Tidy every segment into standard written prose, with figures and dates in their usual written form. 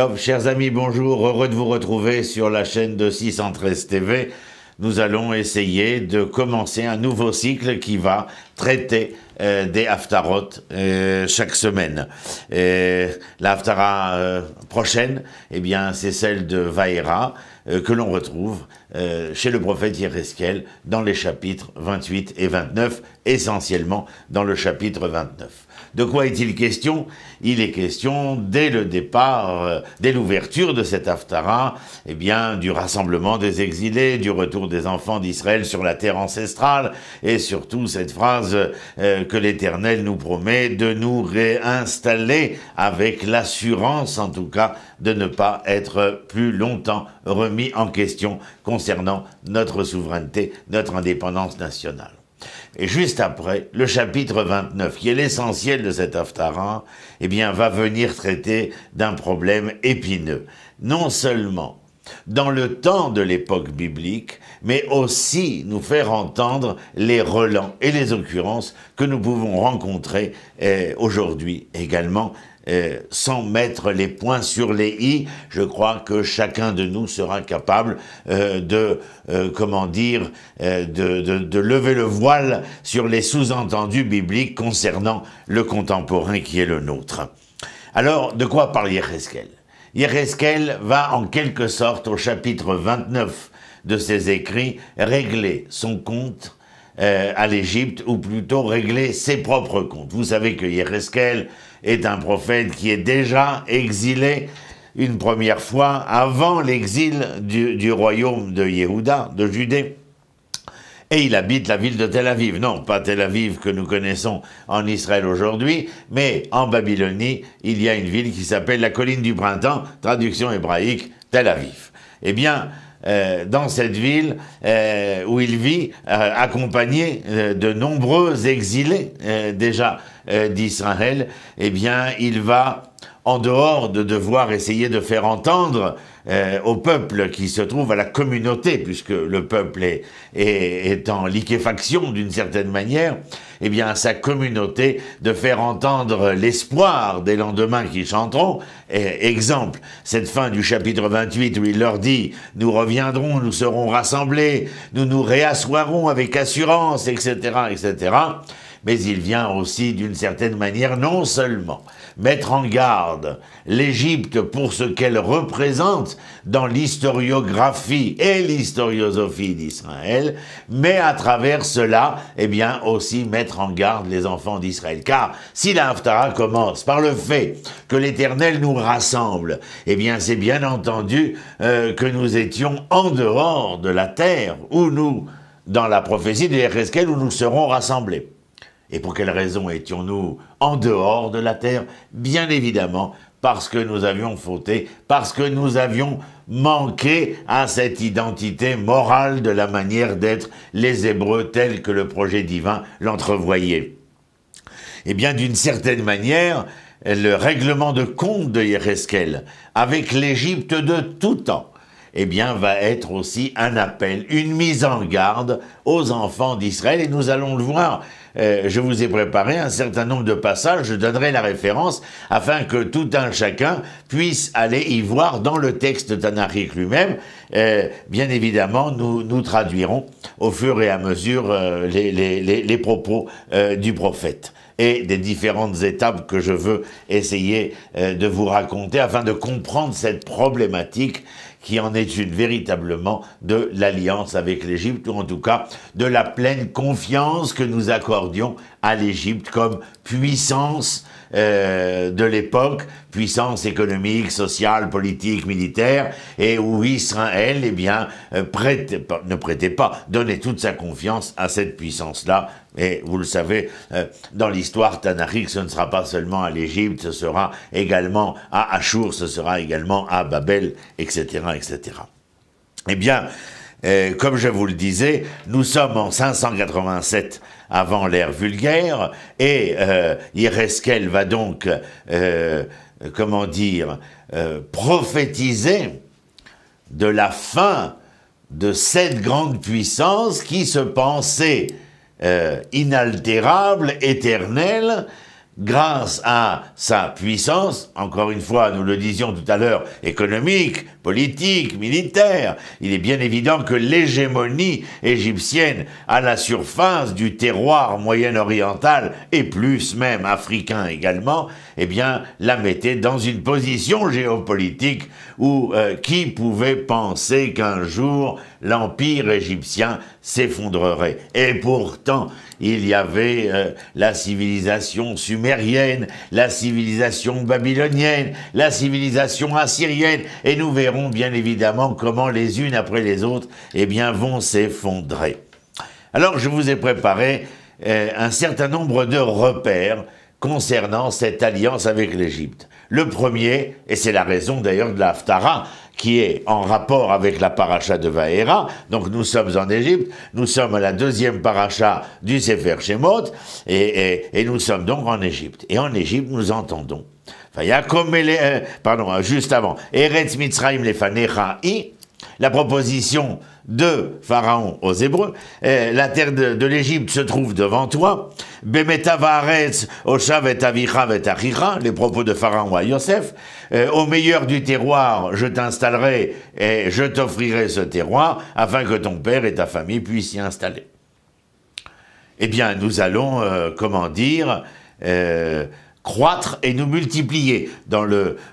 Donc, chers amis, bonjour, heureux de vous retrouver sur la chaîne de 613 TV. Nous allons essayer de commencer un nouveau cycle qui va traiter des haftarot chaque semaine. La haftara prochaine, eh bien, c'est celle de Vaïra que l'on retrouve chez le prophète Yéhezkel dans les chapitres 28 et 29, essentiellement dans le chapitre 29. De quoi est-il question? Il est question, dès le départ, dès l'ouverture de cette haftara, eh bien, du rassemblement des exilés, du retour des enfants d'Israël sur la terre ancestrale, et surtout cette phrase que l'Éternel nous promet de nous réinstaller avec l'assurance, en tout cas, de ne pas être plus longtemps remis en question concernant notre souveraineté, notre indépendance nationale. Et juste après, le chapitre 29, qui est l'essentiel de cette haftara, eh bien, va venir traiter d'un problème épineux. Non seulement dans le temps de l'époque biblique, mais aussi nous faire entendre les relents et les occurrences que nous pouvons rencontrer aujourd'hui également, sans mettre les points sur les i. Je crois que chacun de nous sera capable de lever le voile sur les sous-entendus bibliques concernant le contemporain qui est le nôtre. Alors, de quoi parle Yéhezkel? Yéhezkel va en quelque sorte au chapitre 29 de ses écrits régler son compte à l'Égypte, ou plutôt régler ses propres comptes. Vous savez que Yéhezkel est un prophète qui est déjà exilé une première fois avant l'exil du royaume de Yehuda, de Judée. Et il habite la ville de Tel Aviv. Non, pas Tel Aviv que nous connaissons en Israël aujourd'hui, mais en Babylonie, il y a une ville qui s'appelle la colline du printemps, traduction hébraïque, Tel Aviv. Eh bien, dans cette ville où il vit, accompagné de nombreux exilés déjà d'Israël, eh bien, il va, en dehors de devoir essayer de faire entendre au peuple qui se trouve à la communauté, puisque le peuple est en liquéfaction d'une certaine manière, eh bien à sa communauté de faire entendre l'espoir des lendemains qui chanteront. Exemple, cette fin du chapitre 28 où il leur dit « Nous reviendrons, nous serons rassemblés, nous nous réassoirons avec assurance, etc., etc. » Mais il vient aussi, d'une certaine manière, non seulement mettre en garde l'Égypte pour ce qu'elle représente dans l'historiographie et l'historiosophie d'Israël, mais à travers cela, eh bien, aussi mettre en garde les enfants d'Israël. Car si la haftara commence par le fait que l'Éternel nous rassemble, eh bien, c'est bien entendu que nous étions en dehors de la terre, où nous, dans la prophétie de Yéhezkel, où nous serons rassemblés. Et pour quelle raison étions-nous en dehors de la terre? Bien évidemment, parce que nous avions fauté, parce que nous avions manqué à cette identité morale de la manière d'être les Hébreux tels que le projet divin l'entrevoyait. Eh bien, d'une certaine manière, le règlement de compte de Yéhezkel avec l'Égypte de tout temps, eh bien, va être aussi un appel, une mise en garde aux enfants d'Israël, et nous allons le voir. Je vous ai préparé un certain nombre de passages, je donnerai la référence, afin que tout un chacun puisse aller y voir dans le texte tanakhique lui-même. Bien évidemment, nous traduirons au fur et à mesure les propos du prophète et des différentes étapes que je veux essayer de vous raconter afin de comprendre cette problématique qui en est une véritablement de l'alliance avec l'Égypte, ou en tout cas de la pleine confiance que nous accordions à l'Égypte comme puissance de l'époque, puissance économique, sociale, politique, militaire, et où Israël, eh bien, donnait toute sa confiance à cette puissance-là. Et vous le savez, dans l'histoire tanakhique, ce ne sera pas seulement à l'Égypte, ce sera également à Achour, ce sera également à Babel, etc., etc. Eh bien, comme je vous le disais, nous sommes en 587 avant l'ère vulgaire, et Yéhezkel va donc, prophétiser de la fin de cette grande puissance qui se pensait inaltérable, éternelle, grâce à sa puissance, encore une fois, nous le disions tout à l'heure, économique, politique, militaire, il est bien évident que l'hégémonie égyptienne à la surface du terroir moyen-oriental, et plus même africain également, eh bien, la mettait dans une position géopolitique où qui pouvait penser qu'un jour l'empire égyptien s'effondrerait. Et pourtant, il y avait la civilisation sumérienne, la civilisation babylonienne, la civilisation assyrienne, et nous verrons bien évidemment comment les unes après les autres, eh bien, vont s'effondrer. Alors, je vous ai préparé un certain nombre de repères concernant cette alliance avec l'Égypte. Le premier, et c'est la raison d'ailleurs de la Haftara, qui est en rapport avec la paracha de Vaera. Donc nous sommes en Égypte, nous sommes à la deuxième paracha du Sefer Shemot, et nous sommes donc en Égypte. Et en Égypte, nous entendons, juste avant, Eretz Mitzrayim lefanecha i, la proposition de Pharaon aux Hébreux, la terre de l'Égypte se trouve devant toi, Bemeta vaaretz oshav et avicha et achicha, les propos de Pharaon à Yosef, au meilleur du terroir, je t'installerai et je t'offrirai ce terroir, afin que ton père et ta famille puissent s'y installer. Eh bien, nous allons, croître et nous multiplier. Dans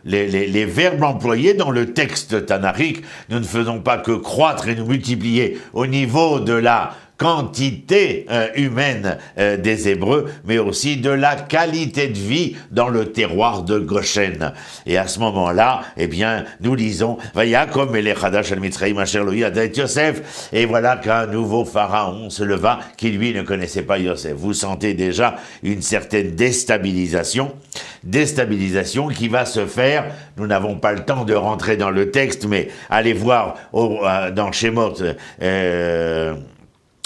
les verbes employés dans le texte tanakhique, nous ne faisons pas que croître et nous multiplier au niveau de la quantité humaine des Hébreux, mais aussi de la qualité de vie dans le terroir de Goshen. Et à ce moment-là, eh bien, nous lisons Vayakom melech hadash al Mitzrayim asher lo yada et Yosef, et voilà qu'un nouveau pharaon se leva qui lui ne connaissait pas Yosef. Vous sentez déjà une certaine déstabilisation qui va se faire. Nous n'avons pas le temps de rentrer dans le texte, mais allez voir dans Shemot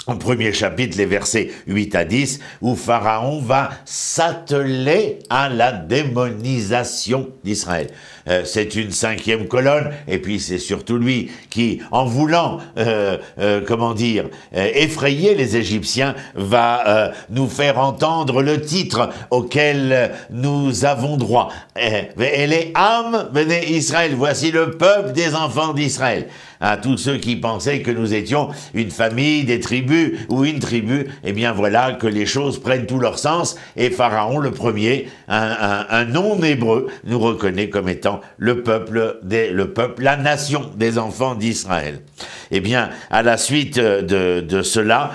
en premier chapitre, les versets 8 à 10, où Pharaon va s'atteler à la démonisation d'Israël. C'est une cinquième colonne, et puis c'est surtout lui qui, en voulant, effrayer les Égyptiens, va nous faire entendre le titre auquel nous avons droit. Et les âmes, venez Israël, voici le peuple des enfants d'Israël. À tous ceux qui pensaient que nous étions une famille, des tribus ou une tribu, eh bien voilà que les choses prennent tout leur sens, et Pharaon le premier, un non-hébreu, nous reconnaît comme étant le peuple, la nation des enfants d'Israël. Eh bien, à la suite de cela,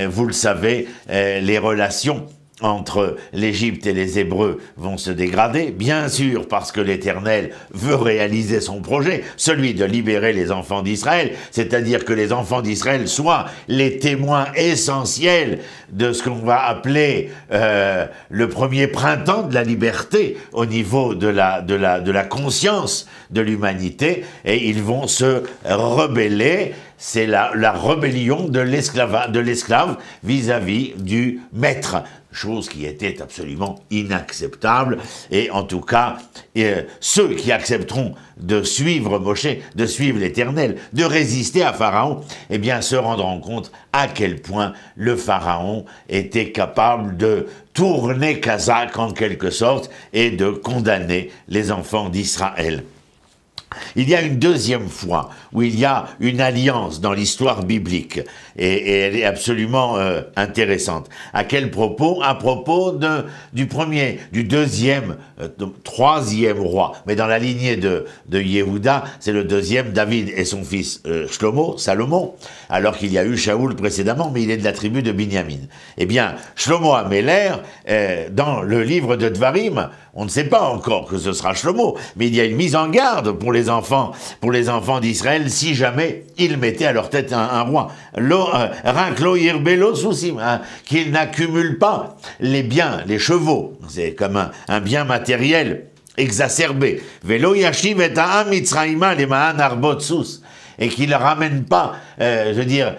vous le savez, les relations entre l'Égypte et les Hébreux vont se dégrader, bien sûr parce que l'Éternel veut réaliser son projet, celui de libérer les enfants d'Israël, c'est-à-dire que les enfants d'Israël soient les témoins essentiels de ce qu'on va appeler le premier printemps de la liberté au niveau de la conscience de l'humanité, et ils vont se rebeller. C'est la rébellion de l'esclave vis-à-vis du maître, chose qui était absolument inacceptable. Et en tout cas, ceux qui accepteront de suivre Moshe, de suivre l'Éternel, de résister à Pharaon, eh bien se rendront compte à quel point le Pharaon était capable de tourner Kazakh en quelque sorte et de condamner les enfants d'Israël. Il y a une deuxième fois où il y a une alliance dans l'histoire biblique, et elle est absolument intéressante. À quel propos? À propos du deuxième, troisième roi, mais dans la lignée de Yehuda, c'est le deuxième, David et son fils Salomon, alors qu'il y a eu Shaoul précédemment, mais il est de la tribu de Binyamin. Eh bien, Shlomo Améler, dans le livre de Dvarim, on ne sait pas encore que ce sera Shlomo, mais il y a une mise en garde pour les enfants d'Israël si jamais ils mettaient à leur tête un roi. Ranklo Yirbelo Soussim, qu'ils n'accumulent pas les biens, les chevaux, c'est comme un bien matériel exacerbé. Velo Yashiv et Ha'am Mitzrayima Lemaan Arbot Sus. et qu'il ne ramène pas, je veux dire,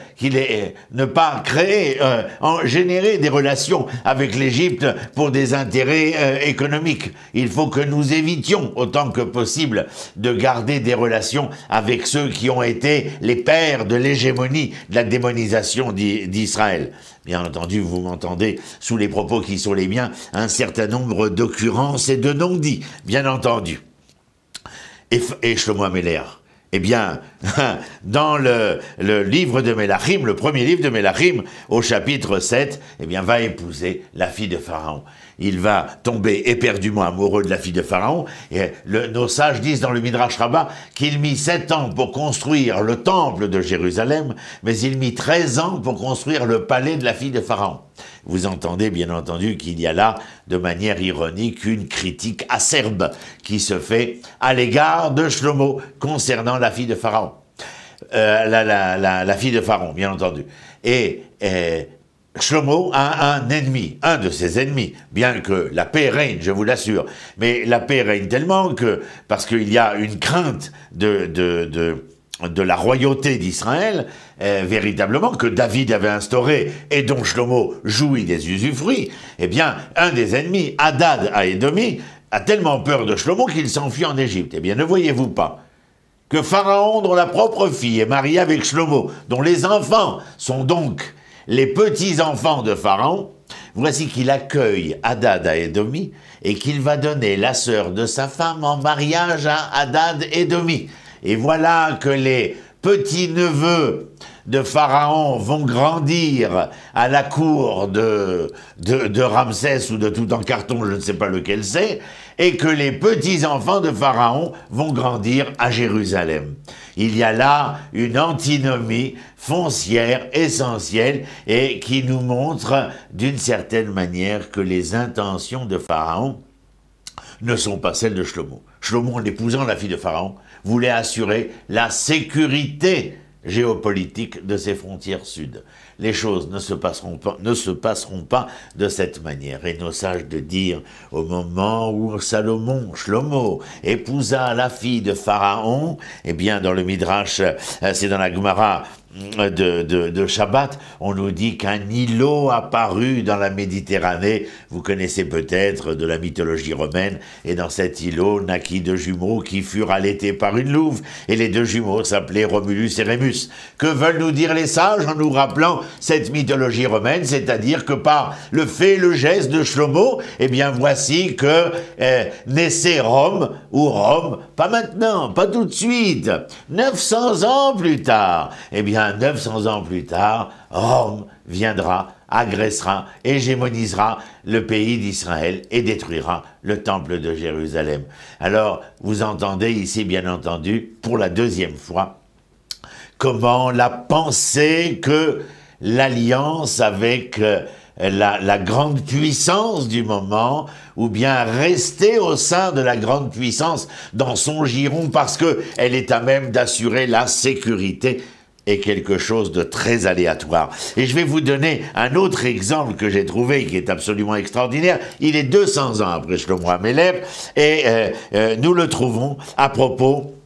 ne pas créer, générer des relations avec l'Égypte pour des intérêts économiques. Il faut que nous évitions autant que possible de garder des relations avec ceux qui ont été les pères de l'hégémonie, de la démonisation d'Israël. Bien entendu, vous m'entendez, sous les propos qui sont les miens, un certain nombre d'occurrences et de non-dits, bien entendu. Et Shlomo Améler, eh bien, dans le livre de Mélachim, le premier livre de Mélachim, au chapitre 7, eh bien, va épouser la fille de Pharaon. Il va tomber éperdument amoureux de la fille de Pharaon, et nos sages disent dans le Midrash Rabbah qu'il mit 7 ans pour construire le temple de Jérusalem, mais il mit 13 ans pour construire le palais de la fille de Pharaon. Vous entendez bien entendu qu'il y a là, de manière ironique, une critique acerbe qui se fait à l'égard de Shlomo concernant la fille de Pharaon. La fille de Pharaon, bien entendu. Et Shlomo a un ennemi, un de ses ennemis, bien que la paix règne, je vous l'assure, mais la paix règne tellement que, parce qu'il y a une crainte de la royauté d'Israël, véritablement, que David avait instauré et dont Shlomo jouit des usufruits, eh bien, un des ennemis, Hadad à Édomi, a tellement peur de Shlomo qu'il s'enfuit en Égypte. Eh bien, ne voyez-vous pas que Pharaon, dont la propre fille est mariée avec Shlomo, dont les enfants sont donc les petits-enfants de Pharaon, voici qu'il accueille Hadad à Édomi et qu'il va donner la sœur de sa femme en mariage à Hadad Édomi. Et voilà que les petits-neveux de Pharaon vont grandir à la cour de Ramsès ou de Toutankhamon, je ne sais pas lequel c'est, et que les petits-enfants de Pharaon vont grandir à Jérusalem. Il y a là une antinomie foncière essentielle et qui nous montre d'une certaine manière que les intentions de Pharaon ne sont pas celles de Shlomo. Shlomo, en épousant la fille de Pharaon, voulait assurer la sécurité géopolitique de ses frontières sud. Les choses ne se passeront pas de cette manière. Et nos sages de dire, au moment où Salomon, Shlomo, épousa la fille de Pharaon, eh bien, dans le Midrash, c'est dans la Gemara de Shabbat, on nous dit qu'un îlot apparut dans la Méditerranée. Vous connaissez peut-être de la mythologie romaine, et dans cet îlot naquit 2 jumeaux qui furent allaités par une louve, et les 2 jumeaux s'appelaient Romulus et Rémus. Que veulent nous dire les sages en nous rappelant cette mythologie romaine? C'est-à-dire que par le fait et le geste de Shlomo, eh bien voici que naissait Rome, ou Rome, pas maintenant, pas tout de suite, 900 ans plus tard, eh bien 900 ans plus tard, Rome viendra, agressera, hégémonisera le pays d'Israël et détruira le temple de Jérusalem. Alors, vous entendez ici, bien entendu, pour la 2e fois, comment la pensée que l'alliance avec la grande puissance du moment, ou bien rester au sein de la grande puissance dans son giron parce qu'elle est à même d'assurer la sécurité, est quelque chose de très aléatoire. Et je vais vous donner un autre exemple que j'ai trouvé qui est absolument extraordinaire. Il est 200 ans après Shlomo Améler, et nous le trouvons à propos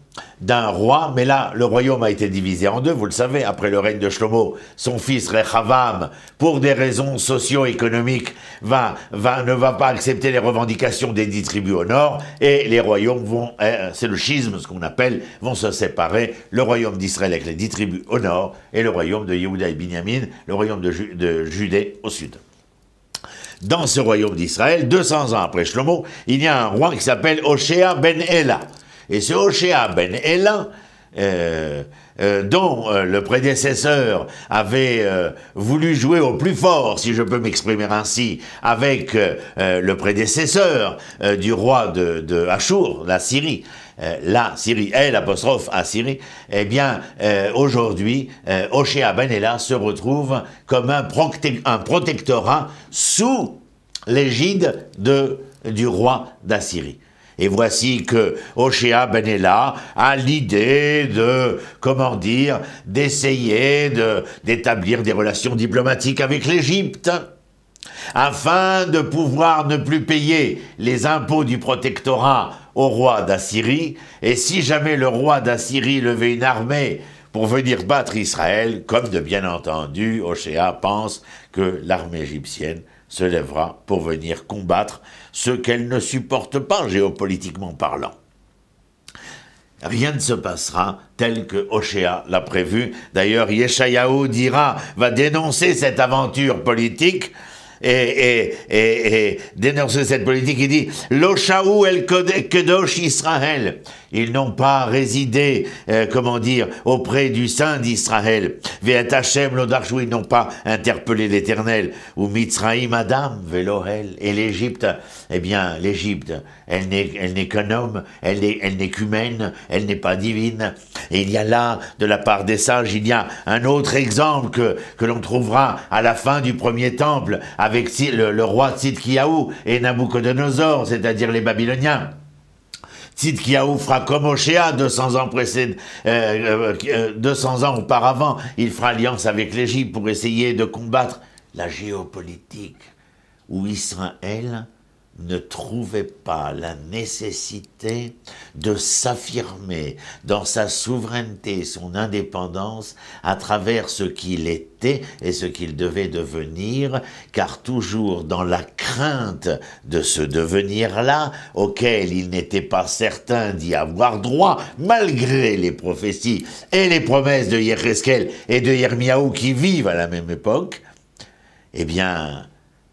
d'un roi, mais là, le royaume a été divisé en 2, vous le savez, après le règne de Shlomo, son fils Rechavam, pour des raisons socio-économiques, ne va pas accepter les revendications des 10 tribus au nord, et les royaumes vont, c'est le schisme, ce qu'on appelle, vont se séparer, le royaume d'Israël avec les 10 tribus au nord, et le royaume de Yehuda et Binyamin, le royaume de Judée au sud. Dans ce royaume d'Israël, 200 ans après Shlomo, il y a un roi qui s'appelle Hoshea ben Ela. Et ce Hoshea ben Ela, dont le prédécesseur avait voulu jouer au plus fort, si je peux m'exprimer ainsi, avec le prédécesseur du roi de Achour, la Syrie, l'apostrophe Assyrie, eh bien, aujourd'hui, Hoshea ben Ela se retrouve comme un protectorat sous l'égide du roi d'Assyrie. Et voici que Hoshea ben Ela a l'idée d'essayer d'établir des relations diplomatiques avec l'Égypte, afin de pouvoir ne plus payer les impôts du protectorat au roi d'Assyrie, et si jamais le roi d'Assyrie levait une armée pour venir battre Israël, comme de bien entendu, Hoshea pense que l'armée égyptienne se lèvera pour venir combattre ce qu'elle ne supporte pas géopolitiquement parlant. Rien ne se passera tel que Hoshea l'a prévu. D'ailleurs, Yeshayahu va dénoncer cette aventure politique et dénoncer cette politique. Il dit « L'Oshahu el Kedosh Israël ». Ils n'ont pas résidé, auprès du Saint d'Israël. Ve'et Hashem lo darshu, ils n'ont pas interpellé l'Éternel. Ou Mitzraïm Adam velohel. Et l'Égypte, eh bien, l'Égypte, elle n'est qu'un homme, elle n'est qu'humaine, elle n'est pas divine. Et il y a là, de la part des sages, il y a un autre exemple que l'on trouvera à la fin du premier temple, avec le roi Tzidkiyahu et Nabuchodonosor, c'est-à-dire les Babyloniens. Tzidkiyahu fera comme Hoshea 200 ans auparavant, il fera alliance avec l'Égypte pour essayer de combattre la géopolitique où Israël ne trouvait pas la nécessité de s'affirmer dans sa souveraineté, son indépendance, à travers ce qu'il était et ce qu'il devait devenir, car toujours dans la crainte de ce devenir-là, auquel il n'était pas certain d'y avoir droit, malgré les prophéties et les promesses de Yecheskel et de Yirmiyahu qui vivent à la même époque, eh bien,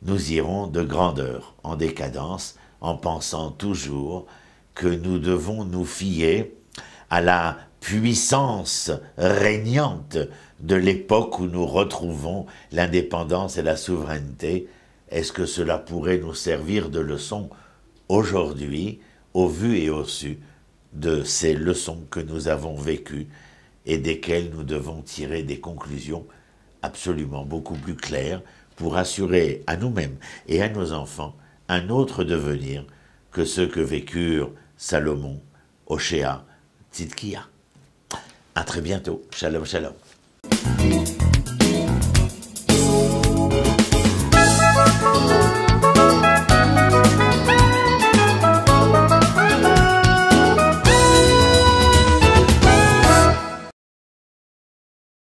nous irons de grandeur en décadence en pensant toujours que nous devons nous fier à la puissance régnante de l'époque où nous retrouvons l'indépendance et la souveraineté. Est-ce que cela pourrait nous servir de leçon aujourd'hui, au vu et au su de ces leçons que nous avons vécues et desquelles nous devons tirer des conclusions absolument beaucoup plus claires pour assurer à nous-mêmes et à nos enfants un autre devenir que ceux que vécurent Salomon, Hoshea, Tzidkiya. À très bientôt. Shalom, shalom.